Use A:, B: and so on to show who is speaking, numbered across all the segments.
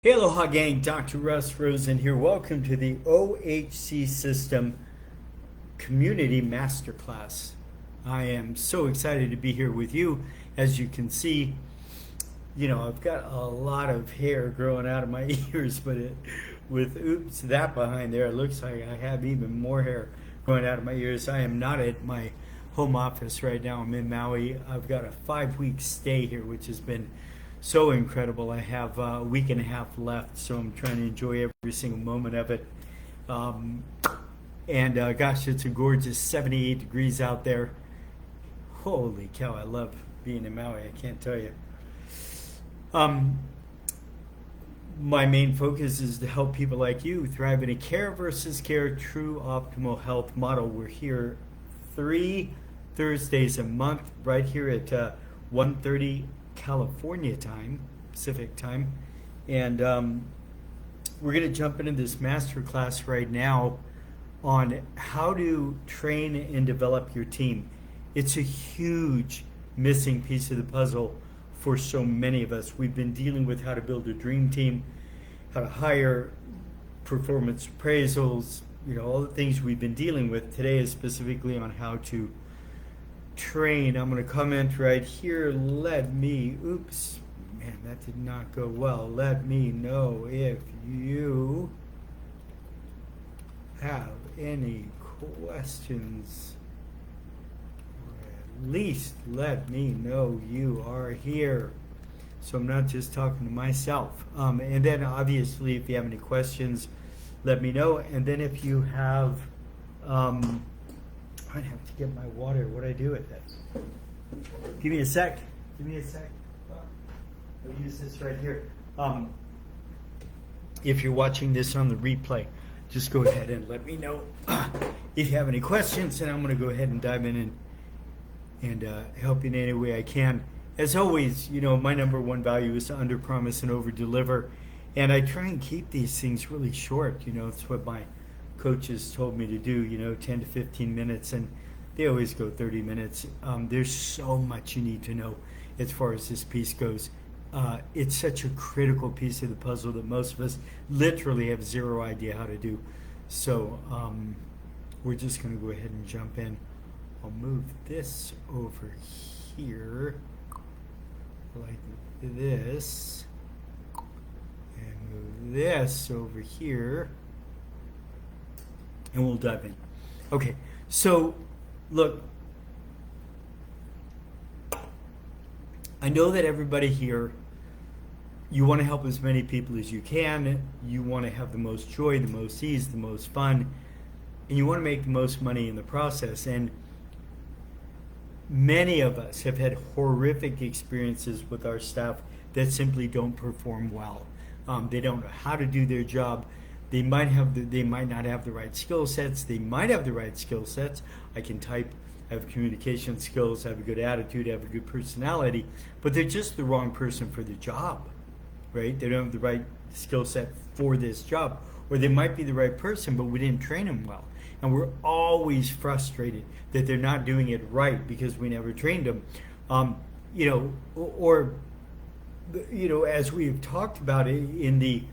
A: Hey, aloha gang, Dr. Russ Rosen here. Welcome to the OHC System Community Masterclass. I am so excited to be here with you. As you can see, I've got a lot of hair growing out of my ears, but with that behind there, it looks like I have even more hair growing out of my ears. I am not at my home office right now. I'm in Maui. I've got a 5-week stay here, which has been so incredible. I have a week and a half left, so I'm trying to enjoy every single moment of it. And gosh, it's a gorgeous 78 degrees out there. Holy cow, I love being in Maui, I can't tell you. My main focus is to help people like you thrive in a care versus care true optimal health model. We're here 3 Thursdays a month right here at 1:30 California time, Pacific time, and we're going to jump into this master class right now on how to train and develop your team. It's a huge missing piece of the puzzle for so many of us. We've been dealing with how to build a dream team, how to hire, performance appraisals, all the things we've been dealing with. Today is specifically on how to train. I'm going to comment right here. Oops, man, that did not go well. Let me know if you have any questions. Or at least let me know you are here, so I'm not just talking to myself. And then obviously, if you have any questions, let me know. And then if you have I'd have to get my water. What do I do with it? Give me a sec. I'll use this right here. If you're watching this on the replay, just go ahead and let me know if you have any questions, and I'm going to go ahead and dive in and help you in any way I can. As always, my number one value is to under-promise and over-deliver, and I try and keep these things really short. It's what my coaches told me to do, 10 to 15 minutes, and they always go 30 minutes. There's so much you need to know as far as this piece goes. It's such a critical piece of the puzzle that most of us literally have zero idea how to do. So we're just going to go ahead and jump in. I'll move this over here like this, and move this over here, and we'll dive in. Okay, so look, I know that everybody here, you want to help as many people as you can. You want to have the most joy, the most ease, the most fun, and you want to make the most money in the process. And many of us have had horrific experiences with our staff that simply don't perform well. They don't know how to do their job. They might not have the right skill sets. They might have the right skill sets. I can type, I have communication skills, I have a good attitude, I have a good personality, but they're just the wrong person for the job, right? They don't have the right skill set for this job. Or they might be the right person, but we didn't train them well. And we're always frustrated that they're not doing it right because we never trained them. As we've talked about it in the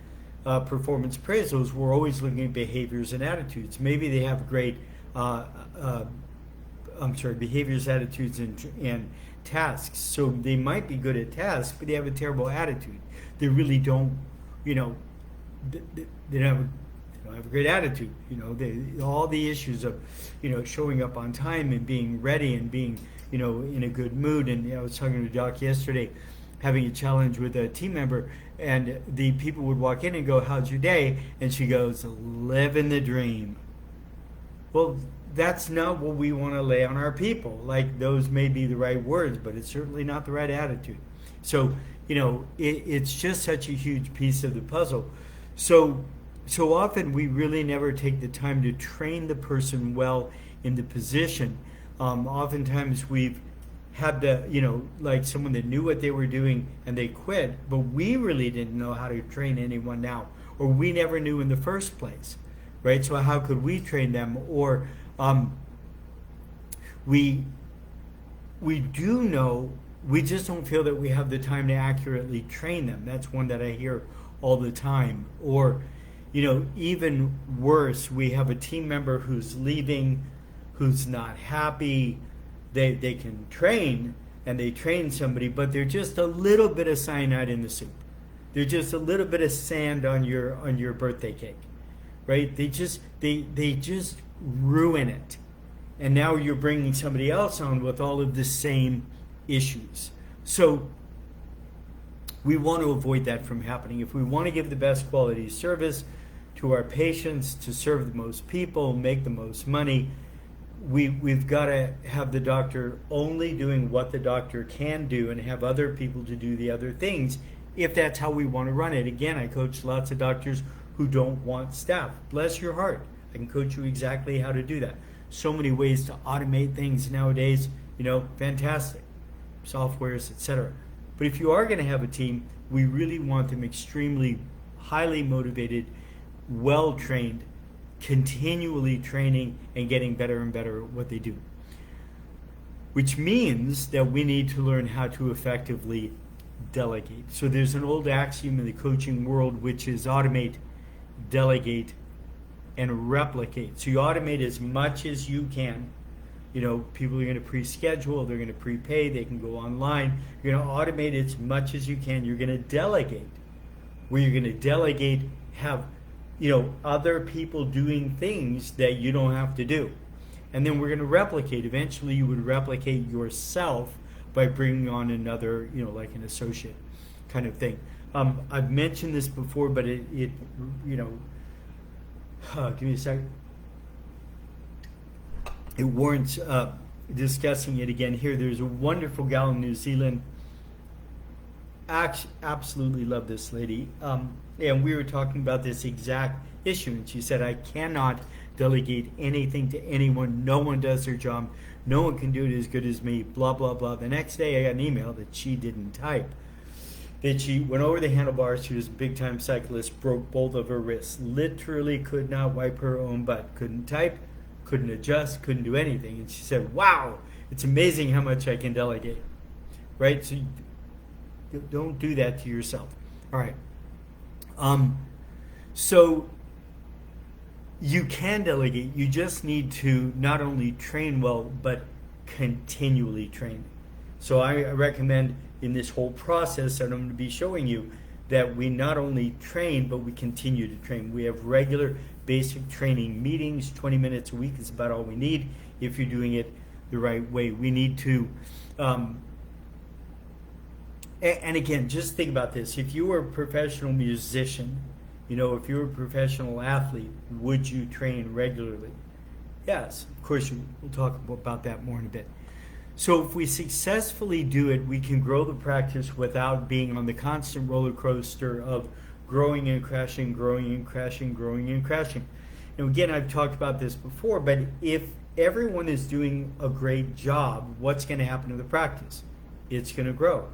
A: performance appraisals, we're always looking at behaviors and attitudes. Maybe they have great behaviors, attitudes, and tasks. So they might be good at tasks, but they have a terrible attitude. They really don't, they don't have a great attitude. All the issues of, showing up on time and being ready and being, in a good mood. And I was talking to Doc yesterday, having a challenge with a team member, and the people would walk in and go, "How's your day?" And she goes, "Living the dream." Well, that's not what we want to lay on our people. Like, those may be the right words, but it's certainly not the right attitude. So, it's just such a huge piece of the puzzle. So often we really never take the time to train the person well in the position. Oftentimes we've had like someone that knew what they were doing and they quit, but we really didn't know how to train anyone now, or we never knew in the first place, right? So how could we train them? Or we do know, we just don't feel that we have the time to accurately train them. That's one that I hear all the time. Or, even worse, we have a team member who's leaving, who's not happy. They can train, and they train somebody, but they're just a little bit of cyanide in the soup. They're just a little bit of sand on your birthday cake, right? They just ruin it. And now you're bringing somebody else on with all of the same issues. So we want to avoid that from happening. If we want to give the best quality service to our patients, to serve the most people, make the most money, we've got to have the doctor only doing what the doctor can do and have other people to do the other things, if that's how we want to run it. Again, I coach lots of doctors who don't want staff. Bless your heart. I can coach you exactly how to do that. So many ways to automate things nowadays, fantastic. Softwares, etc. But if you are going to have a team, we really want them extremely highly motivated, well-trained, continually training and getting better and better at what they do. Which means that we need to learn how to effectively delegate. So there's an old axiom in the coaching world, which is automate, delegate, and replicate. So you automate as much as you can. People are going to pre-schedule, they're going to prepay, they can go online. You're going to automate as much as you can. You're going to delegate. Where you're going to delegate, have other people doing things that you don't have to do. And then we're going to replicate. Eventually you would replicate yourself by bringing on another, like an associate kind of thing. I've mentioned this before, but it give me a second. It warrants discussing it again here. There's a wonderful gal in New Zealand. Absolutely love this lady. And we were talking about this exact issue. And she said, I cannot delegate anything to anyone. No one does their job. No one can do it as good as me. Blah, blah, blah. The next day I got an email that she didn't type. That she went over the handlebars. She was a big-time cyclist. Broke both of her wrists. Literally could not wipe her own butt. Couldn't type. Couldn't adjust. Couldn't do anything. And she said, wow, it's amazing how much I can delegate. Right? So don't do that to yourself. All right. So you can delegate. You just need to not only train well, but continually train. So I recommend in this whole process that I'm going to be showing you that we not only train, but we continue to train. We have regular basic training meetings. 20 minutes a week is about all we need if you're doing it the right way. We need to, and again, just think about this. If you were a professional musician, if you were a professional athlete, would you train regularly? Yes, of course. We'll talk about that more in a bit. So if we successfully do it, we can grow the practice without being on the constant roller coaster of growing and crashing, growing and crashing, growing and crashing. And again, I've talked about this before, but if everyone is doing a great job, what's going to happen to the practice? It's going to grow.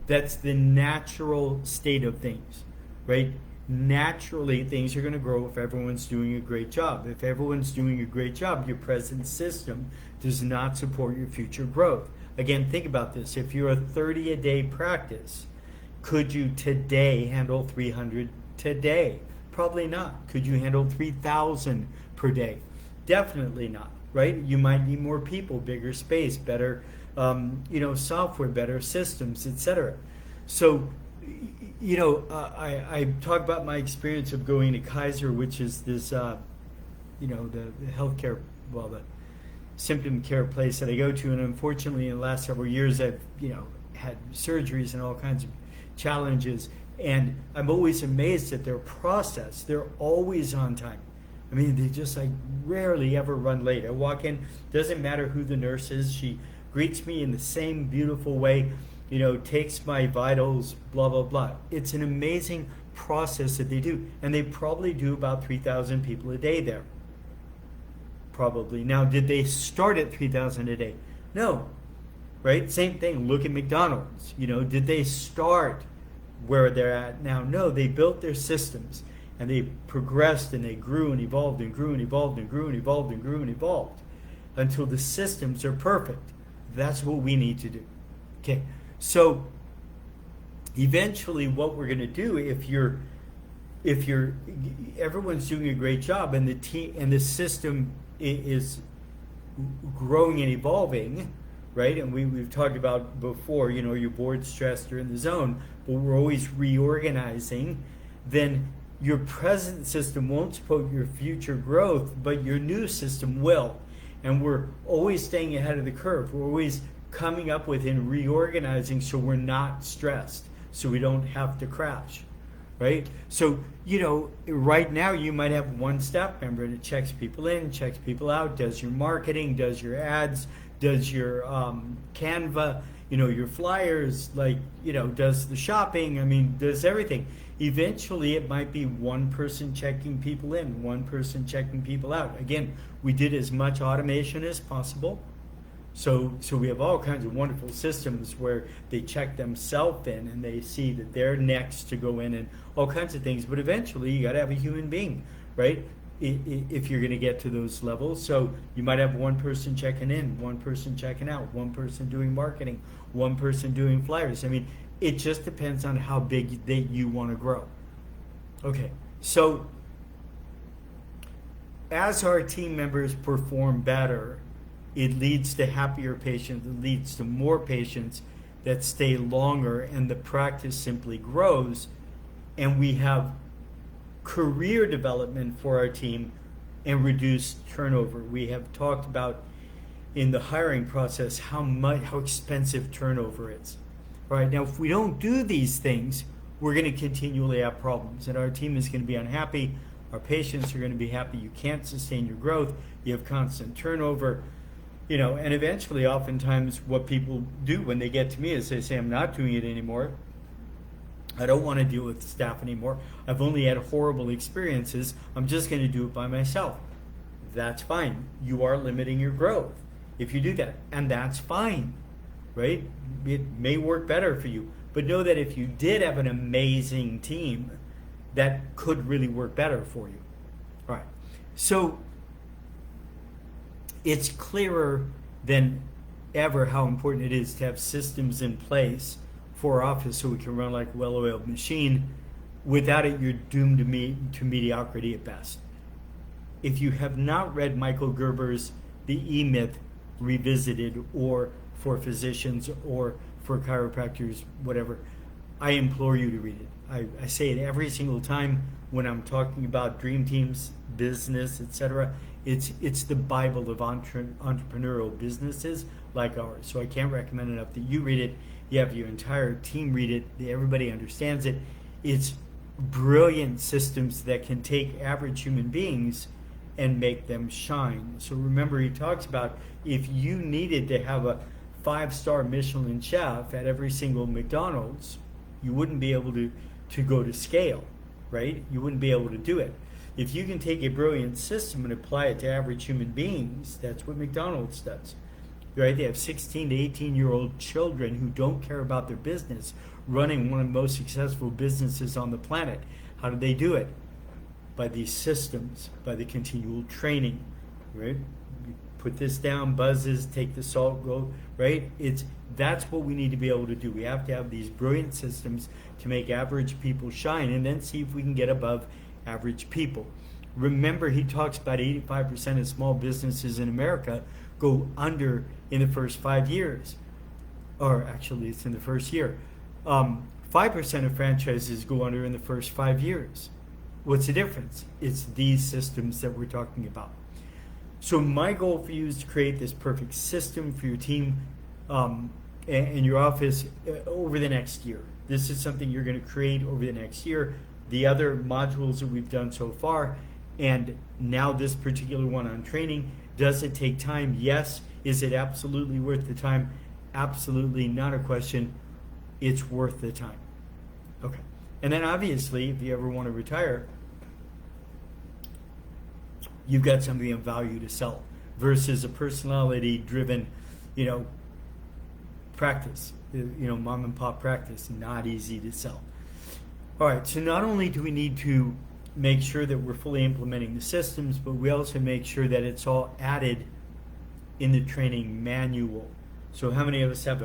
A: That's the natural state of things, right? Naturally, things are going to grow if everyone's doing a great job. If everyone's doing a great job, your present system does not support your future growth. Again, think about this. If you're a 30-a-day practice, could you today handle 300 today? Probably not. Could you handle 3,000 per day? Definitely not, right? You might need more people, bigger space, better software, better systems, etc. So, I talk about my experience of going to Kaiser, which is this, the healthcare, the symptom care place that I go to. And unfortunately, in the last several years, I've, had surgeries and all kinds of challenges. And I'm always amazed at their process. They're always on time. I mean, they just rarely ever run late. I walk in, doesn't matter who the nurse is. She greets me in the same beautiful way, takes my vitals, blah, blah, blah. It's an amazing process that they do. And they probably do about 3,000 people a day there. Probably. Now, did they start at 3,000 a day? No. Right? Same thing. Look at McDonald's. Did they start where they're at now? No. They built their systems and they progressed and they grew and evolved and grew and evolved and grew and evolved and grew and evolved until the systems are perfect. That's what we need to do. Okay. So eventually what we're going to do, if you're if everyone's doing a great job and the team and the system is growing and evolving, right? And we've talked about before, you're bored, stressed, you're in the zone, but we're always reorganizing, then your present system won't support your future growth, but your new system will. And we're always staying ahead of the curve. We're always coming up with and reorganizing so we're not stressed, so we don't have to crash, right? So, right now you might have one staff member that checks people in, checks people out, does your marketing, does your ads, does your Canva, your flyers, does the shopping, does everything. Eventually it might be one person checking people in, one person checking people out. Again, we did as much automation as possible. So we have all kinds of wonderful systems where they check themselves in and they see that they're next to go in and all kinds of things. But eventually you got to have a human being, right? If you're going to get to those levels. So you might have one person checking in, one person checking out, one person doing marketing, one person doing flyers. It just depends on how big that you want to grow. Okay, so as our team members perform better, it leads to happier patients, it leads to more patients that stay longer, and the practice simply grows, and we have career development for our team and reduced turnover. We have talked about in the hiring process how expensive turnover is. All right, now if we don't do these things, we're going to continually have problems, and our team is going to be unhappy, our patients are going to be happy, you can't sustain your growth, you have constant turnover, and eventually oftentimes what people do when they get to me is they say, I'm not doing it anymore. I don't want to deal with staff anymore. I've only had horrible experiences. I'm just going to do it by myself. That's fine. You are limiting your growth if you do that. And that's fine, right? It may work better for you. But know that if you did have an amazing team, that could really work better for you. All right. So it's clearer than ever how important it is to have systems in place for our office so we can run like a well-oiled machine. Without it, you're doomed to mediocrity at best. If you have not read Michael Gerber's The E-Myth Revisited, or for physicians or for chiropractors, whatever, I implore you to read it. I say it every single time when I'm talking about dream teams, business, etc. It's the Bible of entrepreneurial businesses like ours. So I can't recommend enough that you read it. You have your entire team read it. Everybody understands it. It's brilliant systems that can take average human beings and make them shine. So remember, he talks about if you needed to have a 5-star Michelin chef at every single McDonald's, you wouldn't be able to go to scale, right? You wouldn't be able to do it. If you can take a brilliant system and apply it to average human beings, that's what McDonald's does. Right? They have 16 to 18-year-old children who don't care about their business running one of the most successful businesses on the planet. How do they do it? By these systems, by the continual training, right? You put this down, buzzes, take the salt, go, right? That's what we need to be able to do. We have to have these brilliant systems to make average people shine, and then see if we can get above average people. Remember, he talks about 85% of small businesses in America go under in the first 5 years. Or actually, it's in the first year. 5% of franchises go under in the first 5 years. What's the difference? It's these systems that we're talking about. So my goal for you is to create this perfect system for your team and your office over the next year. This is something you're going to create over the next year. The other modules that we've done so far, and now this particular one on training, does it take time? Yes. Is it absolutely worth the time? Absolutely, not a question. It's worth the time. Okay. And then obviously, if you ever want to retire, you've got something of value to sell versus a personality-driven, practice, mom and pop practice, not easy to sell. All right, so not only do we need to make sure that we're fully implementing the systems, but we also make sure that it's all added in the training manual. So how many of us have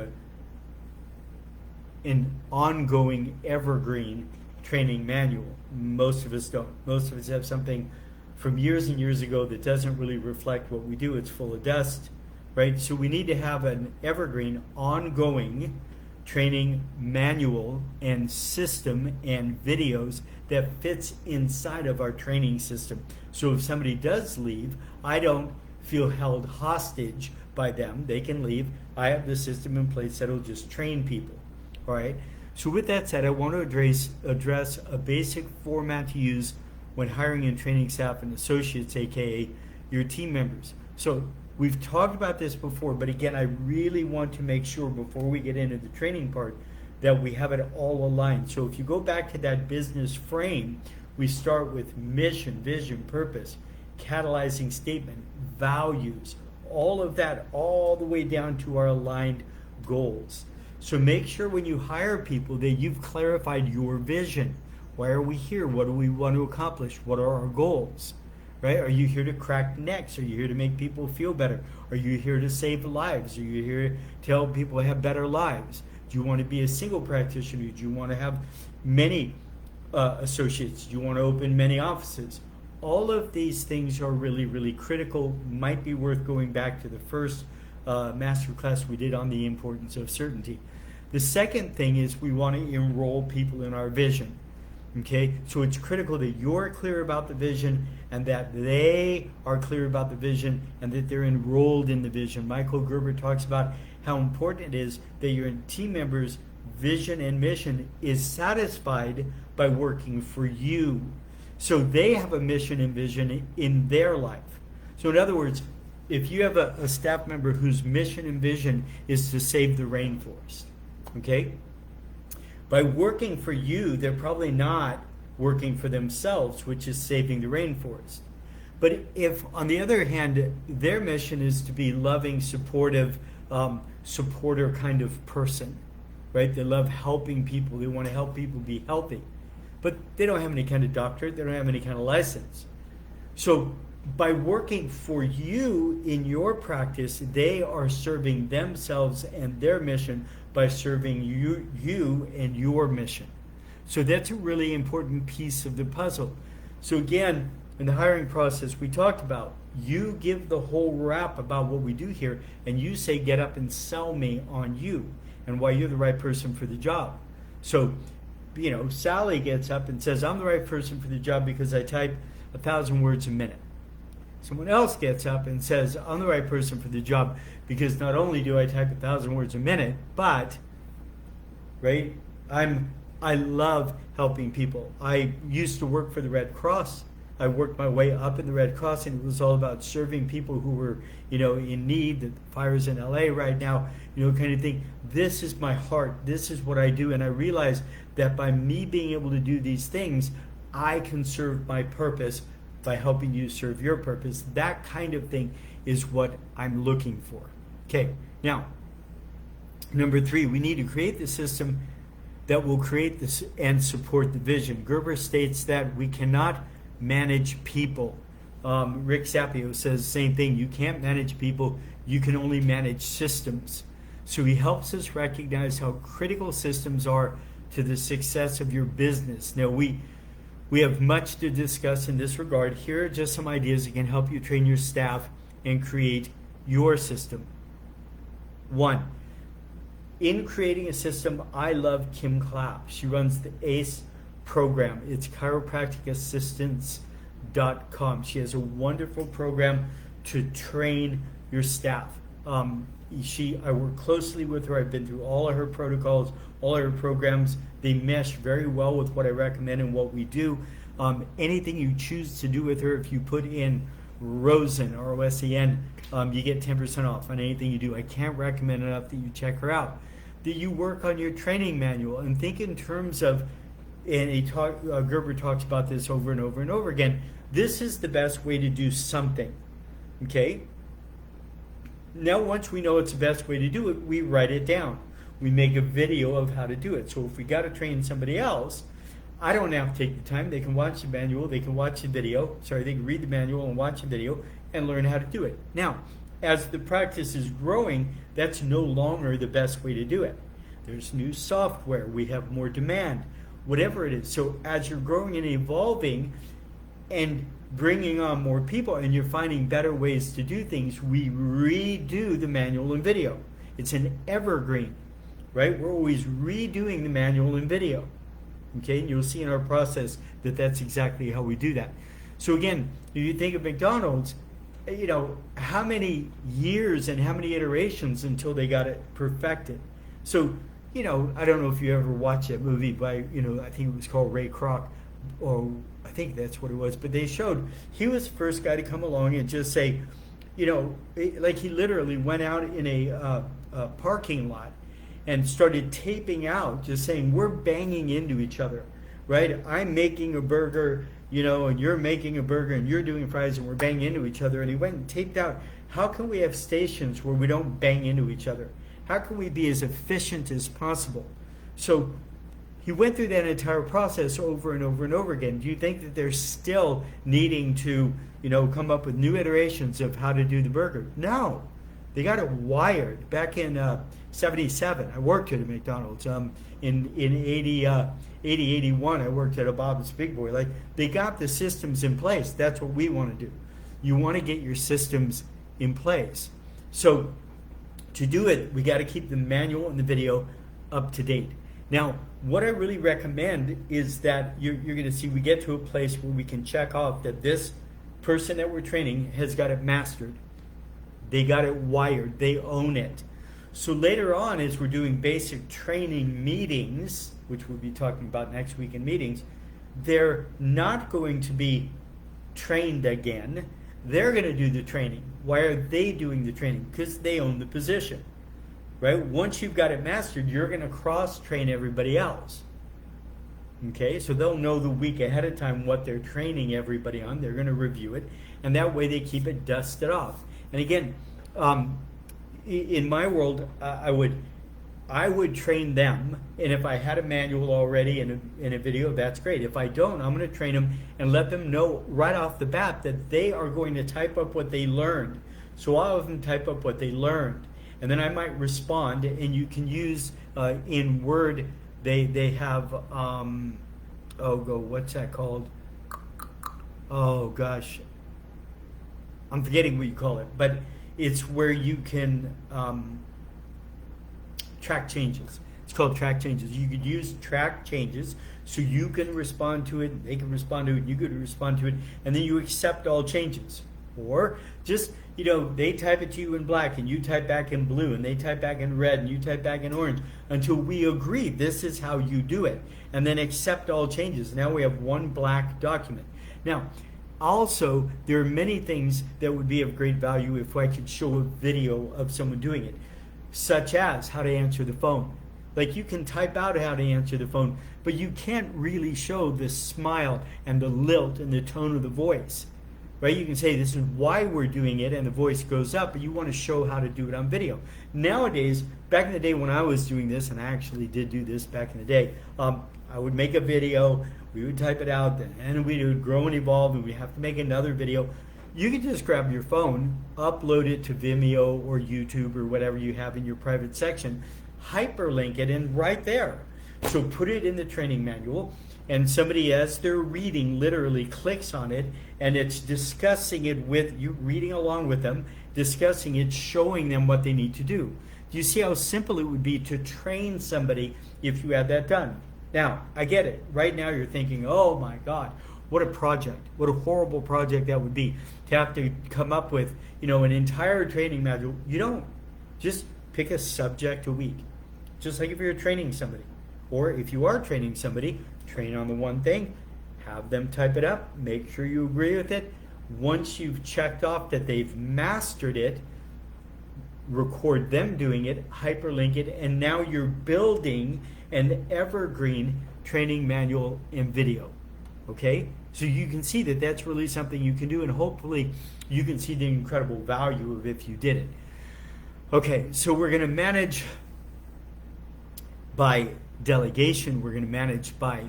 A: an ongoing evergreen training manual. Most of us don't. Most of us have something from years and years ago that doesn't really reflect what we do. It's full of dust, right? So we need to have an evergreen, ongoing training manual and system and videos that fits inside of our training system. So if somebody does leave, I don't feel held hostage by them. They can leave. I have the system in place that'll just train people. All right. So with that said, I want to address a basic format to use when hiring and training staff and associates, aka your team members. So we've talked about this before, but again, I really want to make sure before we get into the training part that we have it all aligned. So if you go back to that business frame, we start with mission, vision, purpose, catalyzing statement, values, all of that, all the way down to our aligned goals. So make sure when you hire people that you've clarified your vision. Why are we here? What do we want to accomplish? What are our goals? Right? Are you here to crack necks? Are you here to make people feel better? Are you here to save lives? Are you here to help people have better lives? Do you want to be a single practitioner? Do you want to have many associates? Do you want to open many offices? All of these things are really, really critical. Might be worth going back to the first masterclass we did on the importance of certainty. The second thing is we want to enroll people in our vision. Okay, so it's critical that you're clear about the vision and that they are clear about the vision and that they're enrolled in the vision. Michael Gerber talks about how important it is that your team members' vision and mission is satisfied by working for you. So they have a mission and vision in their life. So in other words, if you have a staff member whose mission and vision is to save the rainforest, okay? By working for you, they're probably not working for themselves, which is saving the rainforest. But if, on the other hand, their mission is to be loving, supportive, supporter kind of person, right? They love helping people. They want to help people be healthy. But they don't have any kind of doctorate. They don't have any kind of license. So by working for you in your practice, they are serving themselves and their mission by serving you and your mission. So that's a really important piece of the puzzle. So again, in the hiring process we talked about, you give the whole wrap about what we do here, and you say, get up and sell me on you and why you're the right person for the job. So, Sally gets up and says, I'm the right person for the job because I type 1,000 words a minute. Someone else gets up and says, I'm the right person for the job because not only do I type 1,000 words a minute, but, right, I love helping people. I used to work for the Red Cross. I worked my way up in the Red Cross, and it was all about serving people who were, in need. The fires in LA right now, kind of thing. This is my heart. This is what I do. And I realize that by me being able to do these things, I can serve my purpose by helping you serve your purpose. That kind of thing is what I'm looking for. Okay, now, number 3, we need to create the system that will create this and support the vision. Gerber states that we cannot manage people. Rick Sapio says the same thing. You can't manage people. You can only manage systems. So he helps us recognize how critical systems are to the success of your business. Now, we have much to discuss in this regard. Here are just some ideas that can help you train your staff and create your system. 1, in creating a system, I love Kim Clapp. She runs the ACE program. It's chiropracticassistance.com. She has a wonderful program to train your staff. I work closely with her. I've been through all of her protocols, all of her programs. They mesh very well with what I recommend and what we do. Anything you choose to do with her, if you put in Rosen, R-O-S-E-N, you get 10% off on anything you do. I can't recommend enough that you check her out. That you work on your training manual and think in terms of, and Gerber talks about this over and over and over again, this is the best way to do something. Okay? Now, once we know it's the best way to do it, we write it down. We make a video of how to do it. So if we got to train somebody else, I don't have to take the time. They can watch the manual, they can watch the video. They can read the manual and watch the video and learn how to do it. Now, as the practice is growing, that's no longer the best way to do it. There's new software. We have more demand. whatever it is. So as you're growing and evolving and bringing on more people and you're finding better ways to do things, we redo the manual and video. It's an evergreen, right? We're always redoing the manual and video. Okay, and you'll see in our process that that's exactly how we do that. So again, if you think of McDonald's, you know, how many years and how many iterations until they got it perfected? So, you know, I don't know if you ever watched that movie by, you know, I think it was called Ray Kroc, or I think that's what it was, but they showed he was the first guy to come along and just say, you know, like he literally went out in a parking lot and started taping out, just saying, we're banging into each other, right? I'm making a burger, you know, and you're making a burger and you're doing fries and we're banging into each other. And he went and taped out, how can we have stations where we don't bang into each other? How can we be as efficient as possible? So he went through that entire process over and over and over again. Do you think that they're still needing to, you know, come up with new iterations of how to do the burger? No. They got it wired. Back in 77, I worked at a McDonald's. In 80, 81, I worked at a Bob's Big Boy. Like, they got the systems in place. That's what we want to do. You want to get your systems in place. So to do it, we got to keep the manual and the video up to date. Now, what I really recommend is that you're going to see we get to a place where we can check off that this person that we're training has got it mastered. They got it wired. They own it. So later on, as we're doing basic training meetings, which we'll be talking about next week in meetings, they're not going to be trained again. They're going to do the training. Why are they doing the training? Because they own the position, right? Once you've got it mastered, you're going to cross-train everybody else. Okay, so they'll know the week ahead of time what they're training everybody on. They're going to review it, and that way they keep it dusted off. And again, in my world, I would train them, and if I had a manual already in a video, that's great. If I don't, I'm going to train them and let them know right off the bat that they are going to type up what they learned. So I'll have them type up what they learned, and then I might respond. And you can use in Word. They have what's that called? Oh gosh, I'm forgetting what you call it, but it's where you can track changes. It's called track changes. You could use track changes so you can respond to it, they can respond to it, you could respond to it, and then you accept all changes. Or just, you know, they type it to you in black and you type back in blue, and they type back in red and you type back in orange, until we agree this is how you do it, and then accept all changes. Now we have one black document. Now, also, there are many things that would be of great value if I could show a video of someone doing it, such as how to answer the phone. Like, you can type out how to answer the phone, but you can't really show the smile and the lilt and the tone of the voice, right? You can say this is why we're doing it, and the voice goes up, but you want to show how to do it on video. Nowadays, back in the day when I was doing this, and I actually did do this back in the day, I would make a video, we would type it out, and we would grow and evolve, and we have to make another video. You can just grab your phone, upload it to Vimeo or YouTube or whatever you have in your private section, hyperlink it in right there. So put it in the training manual, and somebody, as they're reading, literally clicks on it, and it's discussing it with you, reading along with them, discussing it, showing them what they need to do. Do you see how simple it would be to train somebody if you had that done? Now, I get it. Right now you're thinking, oh my God, what a project. What a horrible project that would be to have to come up with, you know, an entire training module. You don't. Just pick a subject a week. Just like if you're training somebody. Or if you are training somebody, train on the one thing, have them type it up, make sure you agree with it. Once you've checked off that they've mastered it, record them doing it, hyperlink it, and now you're building an evergreen training manual and video. Okay? So you can see that that's really something you can do, and hopefully you can see the incredible value of if you did it. Okay, so we're going to manage by delegation. We're going to manage by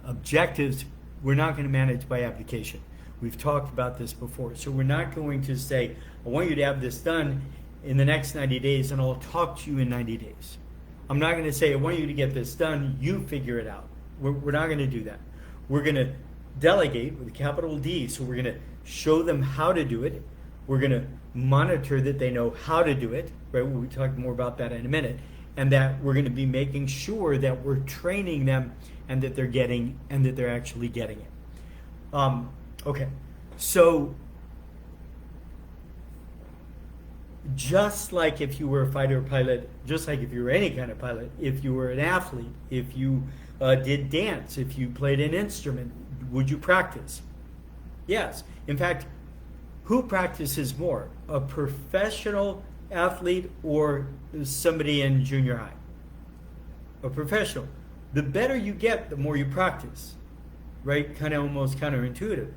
A: objectives. We're not going to manage by application. We've talked about this before. So we're not going to say, I want you to have this done in the next 90 days, and I'll talk to you in 90 days. I'm not going to say, I want you to get this done, you figure it out. We're not going to do that. We're going to delegate with a capital D. So we're going to show them how to do it. We're going to monitor that they know how to do it, right? We'll be talking more about that in a minute. And that we're going to be making sure that we're training them and that they're actually getting it. Okay, so just like if you were a fighter pilot, just like if you were any kind of pilot, if you were an athlete, if you did dance, if you played an instrument, would you practice? Yes. In fact, who practices more, a professional athlete or somebody in junior high? A professional. The better you get, the more you practice, right? Kind of almost counterintuitive.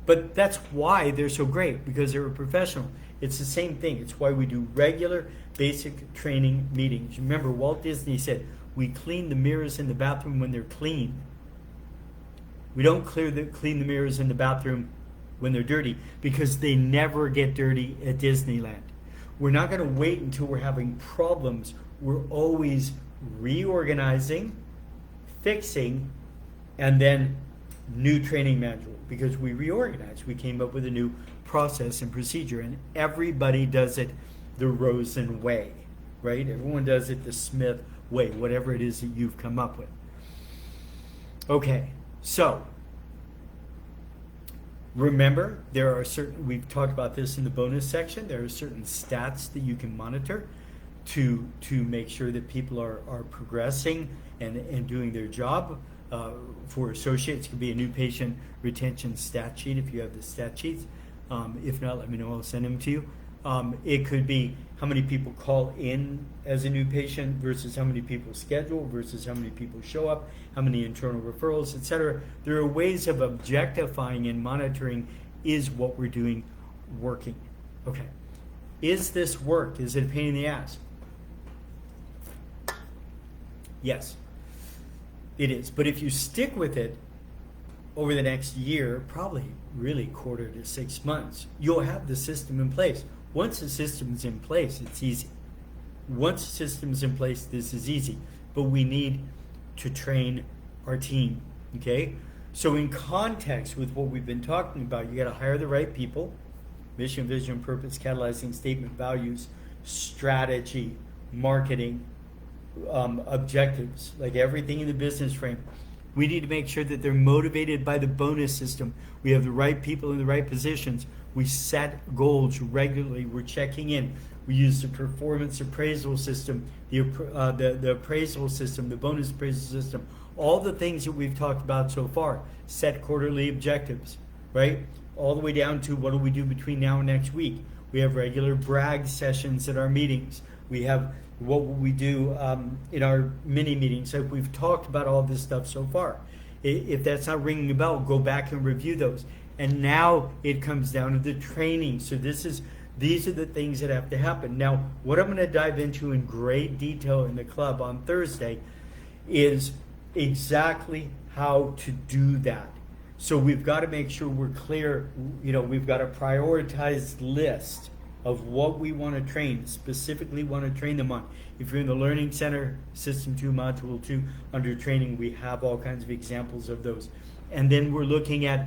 A: But that's why they're so great, because they're a professional. It's the same thing. It's why we do regular basic training meetings. Remember, Walt Disney said, we clean the mirrors in the bathroom when they're clean. We don't clean the mirrors in the bathroom when they're dirty, because they never get dirty at Disneyland. We're not going to wait until we're having problems. We're always reorganizing, fixing, and then new training manual, because we reorganized. We came up with a new process and procedure, and everybody does it the Rosen way, right? Everyone does it the Smith way, whatever it is that you've come up with. Okay, so remember, there are certain, we've talked about this in the bonus section, there are certain stats that you can monitor to make sure that people are progressing and doing their job. For associates, it could be a new patient retention stat sheet if you have the stat sheets. If not, let me know, I'll send them to you. It could be how many people call in as a new patient versus how many people schedule versus how many people show up, how many internal referrals, etc. There are ways of objectifying and monitoring, is what we're doing working? Okay. Is this work? Is it a pain in the ass? Yes, it is. But if you stick with it over the next year, probably really quarter to 6 months, you'll have the system in place. Once the system is in place, it's easy. Once the system is in place, this is easy. But we need to train our team, okay? So in context with what we've been talking about, you got to hire the right people. Mission, vision, purpose, catalyzing statement, values, strategy, marketing, objectives, like everything in the business frame. We need to make sure that they're motivated by the bonus system. We have the right people in the right positions. We set goals regularly. We're checking in. We use the performance appraisal system, the appraisal system, the bonus appraisal system, all the things that we've talked about so far. Set quarterly objectives, right? All the way down to what do we do between now and next week. We have regular brag sessions at our meetings. We have what will we do in our mini meetings. Like we've talked about all this stuff so far. If that's not ringing a bell, go back and review those. And now it comes down to the training. So these are the things that have to happen. Now, what I'm going to dive into in great detail in the club on Thursday is exactly how to do that. So we've got to make sure we're clear. We've got a prioritized list of what we want to train, specifically want to train them on. If you're in the Learning Center, System 2, Module 2, under training, we have all kinds of examples of those. And then we're looking at,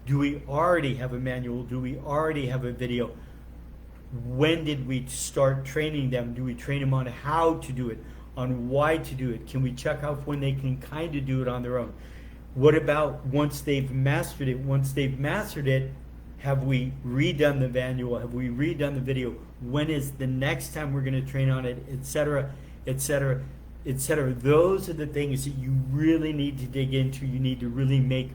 A: do we already have a manual? Do we already have a video? When did we start training them? Do we train them on how to do it, on why to do it? Can we check off when they can kind of do it on their own? What about once they've mastered it? Once they've mastered it, have we redone the manual? Have we redone the video? When is the next time we're going to train on it, etc., etc., etc.? Those are the things that you really need to dig into. You need to really make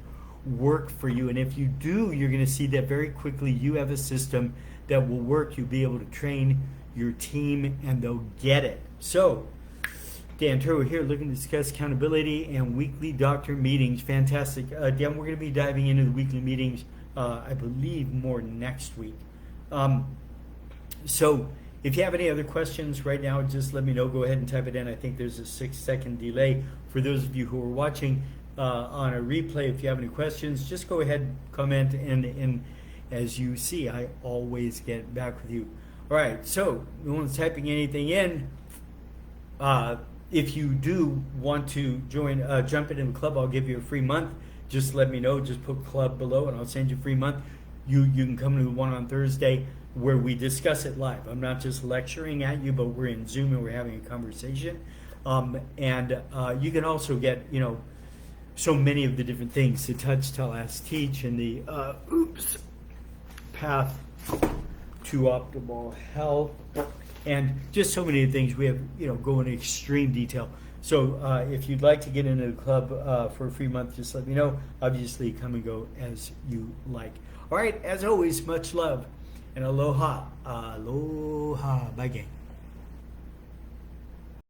A: work for you. And if you do, you're going to see that very quickly you have a system that will work. You'll be able to train your team and they'll get it. So, Dan Turbo here, looking to discuss accountability and weekly doctor meetings. Fantastic. Dan, we're going to be diving into the weekly meetings, I believe, more next week. So if you have any other questions right now, just let me know. Go ahead and type it in. I think there's a 6-second delay. For those of you who are watching on a replay, if you have any questions, just go ahead, comment, and as you see, I always get back with you. All right, so no one's typing anything in. if you do want to join, jump into the club, I'll give you a free month. Just let me know. Just put club below, and I'll send you a free month. You can come to the one on Thursday where we discuss it live. I'm not just lecturing at you, but we're in Zoom and we're having a conversation. And you can also get, so many of the different things: the touch, tell, ask, teach, and the path to optimal health, and just so many things we have, go into extreme detail. So if you'd like to get into the club for a free month, just let me know. Obviously, come and go as you like. All right, as always, much love and aloha. Aloha. Bye, gang.